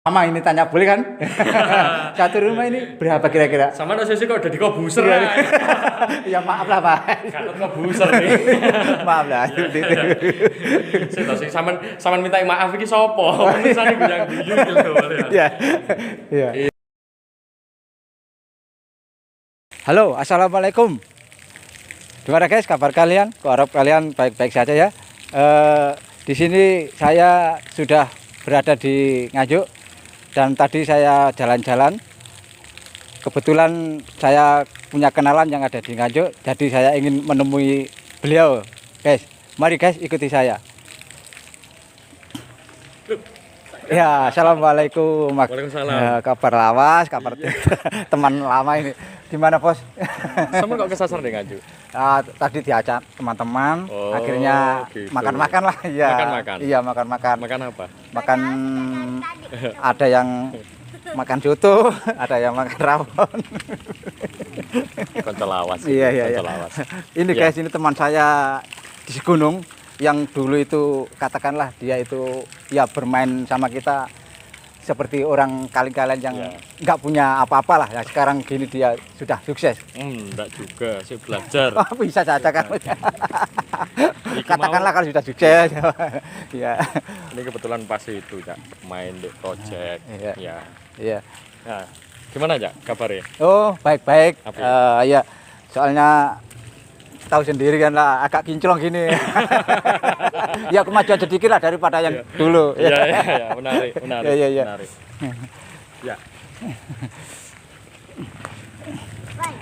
Mama ini tanya boleh kan? Satu rumah ini berapa kira-kira? Sama nasi kok udah di kobuser Iya. ya. Ya maaf lah Pak. Kanut kobuser nih. Maaf lah. Sih sampean minta maaf iki sapa? Penisane guyang-guyu iki lho. Iya. Iya. Halo, assalamualaikum. Gimana guys, kabar kalian? Harap kalian baik-baik saja ya. Di sini saya sudah berada di Nganjuk dan tadi saya jalan-jalan. Kebetulan saya punya kenalan yang ada di Nganjuk, jadi saya ingin menemui beliau. Guys, mari guys ikuti saya. Ya, assalamualaikum. Waalaikumsalam. Ya, kabar lawas, kabar teman lama ini. Gimana bos? Sama kok kesasar deh Nganjuk. Tadi diajak teman-teman, Oh, akhirnya gitu. makan-makan lah. Ya. Makan-makan? Iya, makan-makan. Makan apa? Makan ada yang makan soto, ada yang makan rawon. Konco lawas. Iya. Konco lawas. Ini Iya. guys, ini teman saya di Gunung yang dulu itu katakanlah dia itu ya bermain sama kita seperti orang kalian yang Iya. nggak punya apa-apa lah. Ya sekarang gini dia sudah sukses. Enggak juga, saya belajar. Oh, bisa saja kan. Iki Katakanlah mau- kalau sudah sukses. Ya. Ini kebetulan pas itu, Cak. Main di project. Iya. Ya. Iya. Nah, gimana, Cak? Kabarnya? Oh, baik-baik. Apa Ya, soalnya tahu sendiri kan lah agak kinclong gini. Ya kemajuan sedikit lah daripada yang dulu. Iya, menarik. Iya. Menarik. Ya.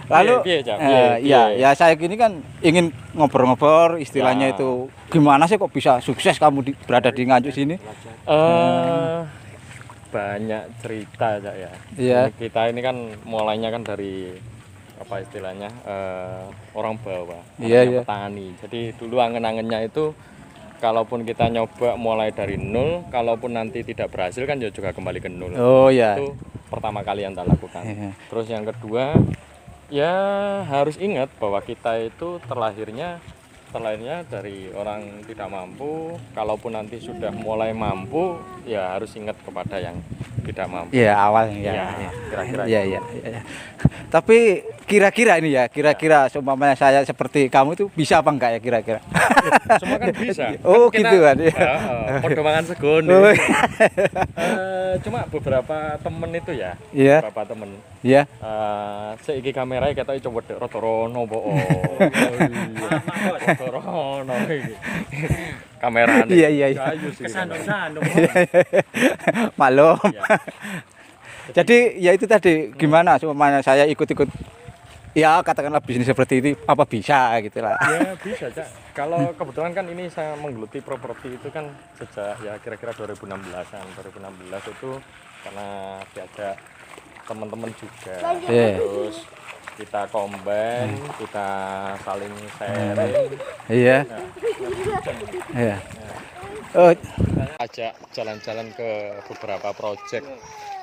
Lalu Piye, Cak? ya saya gini kan ingin ngobrol-ngobrol istilahnya Ya. itu gimana sih kok bisa sukses kamu berada di Nganjuk sini? Banyak cerita, Cak ya. Iya. Ini kita ini kan mulainya kan dari apa istilahnya orang bawah, Iya, orangnya iya. petani. Jadi dulu angen-angennya itu kalaupun kita nyoba mulai dari nol, kalaupun nanti tidak berhasil kan ya juga kembali ke nol. Oh ya. Itu pertama kali yang kita lakukan. Iya. Terus yang kedua, ya harus ingat bahwa kita itu terlahirnya dari orang tidak mampu. Kalaupun nanti sudah mulai mampu, ya harus ingat kepada yang tidak mampu. Iya, awalnya ya. Ya, kira-kira Iya. Tapi kira-kira ini ya, kira-kira seumpamanya saya seperti kamu itu bisa apa enggak ya kira-kira? Semua kan bisa. Oh, Kita- gitu kan. Podo mangan segon. Oh, Cuma beberapa temen itu ya. Iya. Beberapa temen. Iya. Seiki kamera kita coba dek rotorono po. Rotorono iki. Kamerane. Iya. Kayu sih. Kesandung-sandung. Malum. Iya. Jadi ya itu tadi gimana seumpamanya saya ikut-ikut ya katakanlah bisnis seperti ini apa bisa gitu lah. Ya bisa, Cak. Kalau kebetulan kan ini saya menggeluti properti itu kan sejak ya kira-kira 2016-an. 2016 itu karena diajak teman-teman juga. Iya. Terus kita combine, kita saling sharing. Iya. Iya. Oh, Ajak jalan-jalan ke beberapa project.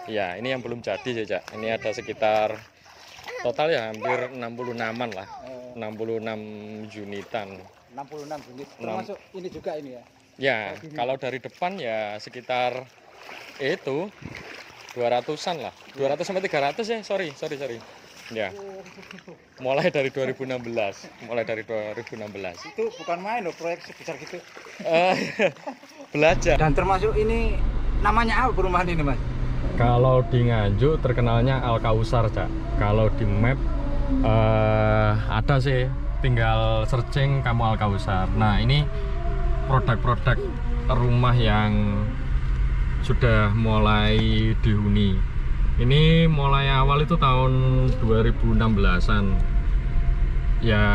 Ya, ini yang belum jadi sih, Cak. Ini ada sekitar total ya hampir 66-an lah. 66 unitan. 66 unit termasuk ini juga ini ya. Ya, kalau dari depan ya sekitar itu 200-an lah. 200 sampai 300 ya. Sorry. Ya. Mulai dari 2016. Itu bukan main loh proyek sebesar gitu. Belajar. Dan termasuk ini namanya apa perumahan ini, Mas? Kalau di Nganjuk terkenalnya Al Kausar, Cak. Kalau di map ada sih, tinggal searching kamu Al Kausar. Nah, ini produk-produk rumah yang sudah mulai dihuni. Ini mulai awal itu tahun 2016-an. Ya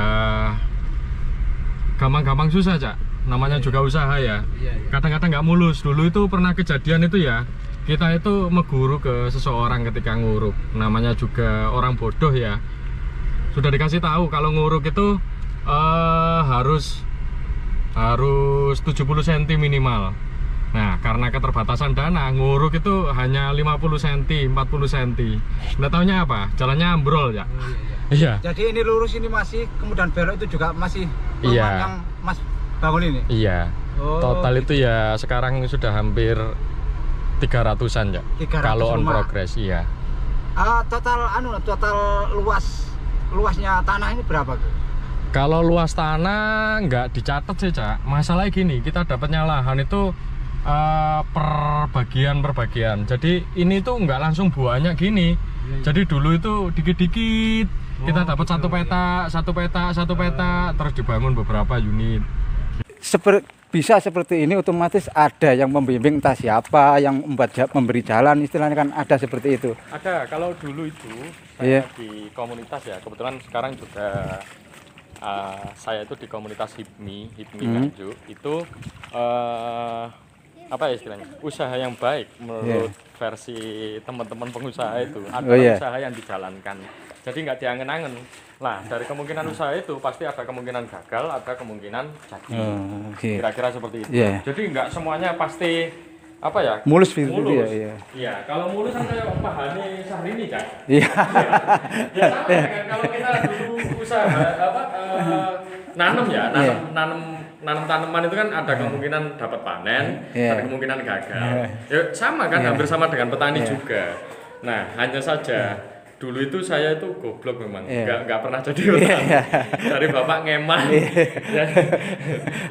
gampang-gampang susah, Cak. Namanya juga usaha ya. Kadang-kadang nggak mulus. Dulu itu pernah kejadian itu ya. Kita itu meguru ke seseorang ketika nguruk. Namanya juga orang bodoh ya. Sudah dikasih tahu kalau nguruk itu harus 70 cm minimal. Nah, karena keterbatasan dana, nguruk itu hanya 50 cm, 40 cm. Nggak taunya apa? Jalannya ambrol ya. Iya. Jadi ini lurus ini masih, kemudian belok itu juga masih rumah Iya. yang Mas bangun ini. Iya. Oh, Total itu ya sekarang sudah hampir 300-an ya. 300 Kalau on rumah. progress iya. Total luasnya tanah ini berapa? Kalau luas tanah nggak dicatat sih, Cak. Masalahnya gini, kita dapatnya lahan itu per bagian. Jadi ini tuh nggak langsung banyak gini. Jadi dulu itu dikit-dikit kita dapat satu peta, terus dibangun beberapa unit. Bisa seperti ini, otomatis ada yang membimbing, entah siapa yang memberi jalan, istilahnya kan ada seperti itu. Ada, kalau dulu itu saya di komunitas ya, kebetulan sekarang juga saya itu di komunitas HIPMI Nganjuk. Itu apa ya istilahnya, usaha yang baik menurut versi teman-teman pengusaha itu. Ada usaha yang dijalankan, jadi nggak diangen-angen. Nah, dari kemungkinan usaha itu pasti ada kemungkinan gagal, ada kemungkinan jadi. Kira-kira seperti itu. Jadi nggak semuanya pasti apa ya? Mulus gitu. Mulus. Iya, kalau mulus kan kayak Pak Hani Syahrini kan. Iya. Ya sama dengan kalau kita dulu usaha nanam nanam tanaman itu kan ada kemungkinan dapat panen, ada kemungkinan gagal. Ya sama kan, hampir sama dengan petani juga. Nah, hanya saja dulu itu saya itu goblok memang, nggak pernah jadi petani. Dari bapak ngemah.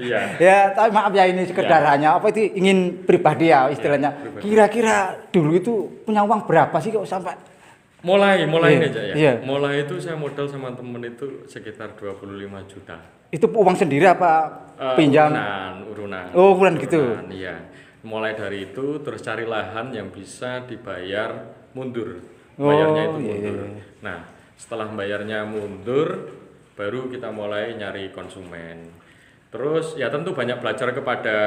Iya. Ya, tapi maaf ya, ini sekedar hanya apa itu ingin pribadi ya istilahnya. Kira-kira dulu itu punya uang berapa sih kok sampai mulai ini aja ya. Mulai itu saya modal sama temen itu sekitar 25 juta. Itu uang sendiri apa pinjam? Urunan. Oh, urunan gitu. Iya. Mulai dari itu terus cari lahan yang bisa dibayar mundur. Bayarnya itu mundur. Nah, setelah bayarnya mundur baru kita mulai nyari konsumen. Terus ya tentu banyak belajar kepada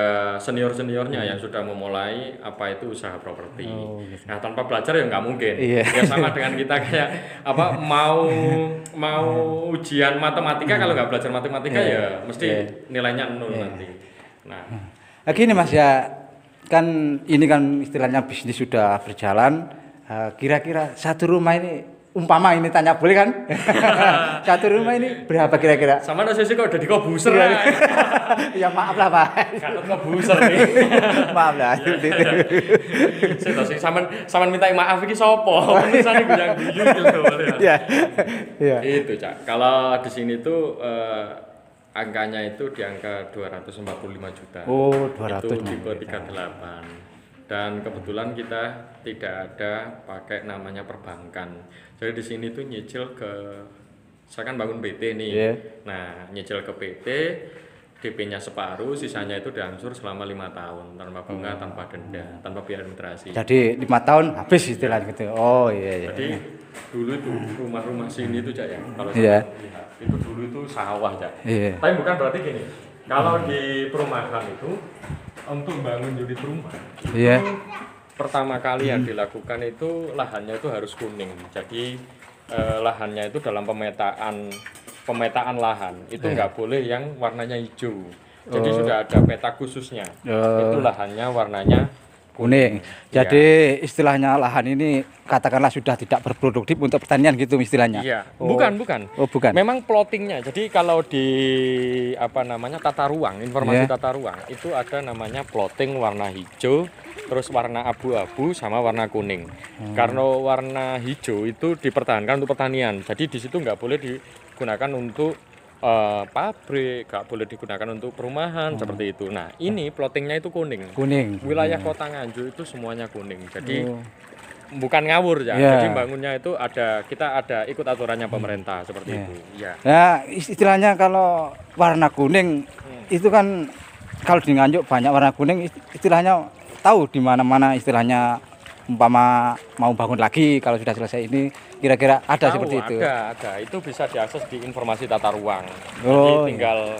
senior-seniornya yang sudah memulai apa itu usaha properti. Nah, tanpa belajar ya nggak mungkin. Ya sama dengan kita kayak apa mau ujian matematika, kalau nggak belajar matematika ya mesti nilainya 0 nanti. Nah, gini Mas ya, kan ini kan istilahnya bisnis sudah berjalan. Kira-kira satu rumah ini, umpama ini tanya boleh kan? Satu rumah ini berapa kira-kira? Sama sih kok udah di kobuser. Ya maaf lah Pak. Katut kobuser nih. Maaf lah. Sih sampean minta maaf iki sapa? Tulisane guyang-guyu gitu. Iya. Itu, Cak. Kalau di sini tuh angkanya itu di angka 245 juta. Oh, 200. Itu tipe 38. Dan kebetulan kita tidak ada pakai namanya perbankan. Jadi di sini tuh nyicil ke, saya kan bangun PT nih. Nah, nyicil ke PT, DP-nya separuh, sisanya itu diangsur selama 5 tahun tanpa bunga, tanpa denda, tanpa biaya administrasi. Jadi 5 tahun habis istilahnya gitu. Oh iya. Jadi dulu itu rumah-rumah sini itu, Cak ya. Kalau saya lihat itu dulu itu sawah, Cak. Tapi bukan berarti gini. Kalau di perumahan itu untuk bangun unit rumah itu pertama kali yang dilakukan itu lahannya itu harus kuning. Jadi lahannya itu dalam pemetaan lahan itu nggak boleh yang warnanya hijau. Jadi sudah ada peta khususnya. Itu lahannya warnanya kuning. Jadi istilahnya lahan ini katakanlah sudah tidak berproduktif untuk pertanian gitu istilahnya. Iya. Bukan. Oh, bukan. Memang plottingnya. Jadi kalau di tata ruang, informasi tata ruang itu ada namanya plotting warna hijau, terus warna abu-abu sama warna kuning. Karena warna hijau itu dipertahankan untuk pertanian. Jadi di situ nggak boleh digunakan untuk pabrik, nggak boleh digunakan untuk perumahan seperti itu. Nah, ini plottingnya itu kuning. Wilayah Kota Nganjuk itu semuanya kuning. Jadi bukan ngawur ya. Jadi bangunnya itu kita ada ikut aturannya pemerintah seperti itu. Ya. Nah, istilahnya kalau warna kuning itu kan kalau di Nganjuk banyak warna kuning, istilahnya tahu di mana-mana istilahnya umpama mau bangun lagi kalau sudah selesai ini, kira-kira ada seperti itu. Ada. Itu bisa diakses di informasi tata ruang. Jadi tinggal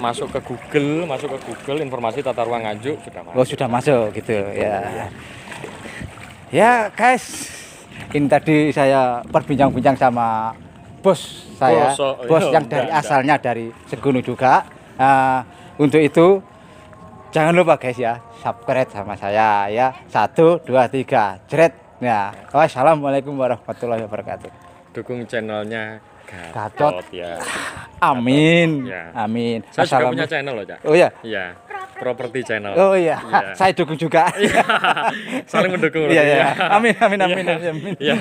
masuk ke Google informasi tata ruang Nganjuk sudah masuk. Oh, sudah masuk gitu ya. Ya, guys. Ini tadi saya berbincang-bincang sama bos saya, bos yang dari asalnya dari Seguno juga. Untuk itu jangan lupa guys ya, subscribe sama saya ya. 1, 2, 3, jret. Ya. Wassalamualaikum warahmatullahi wabarakatuh. Dukung channelnya Gatot ya. Amin. Ya. Amin. Saya juga punya channel loh, Cak. Oh ya. Iya. Property Channel. Oh iya, Iya. saya dukung juga. Saling mendukung. Iya, berarti iya. ya. Amin, amin, amin, amin. Iya.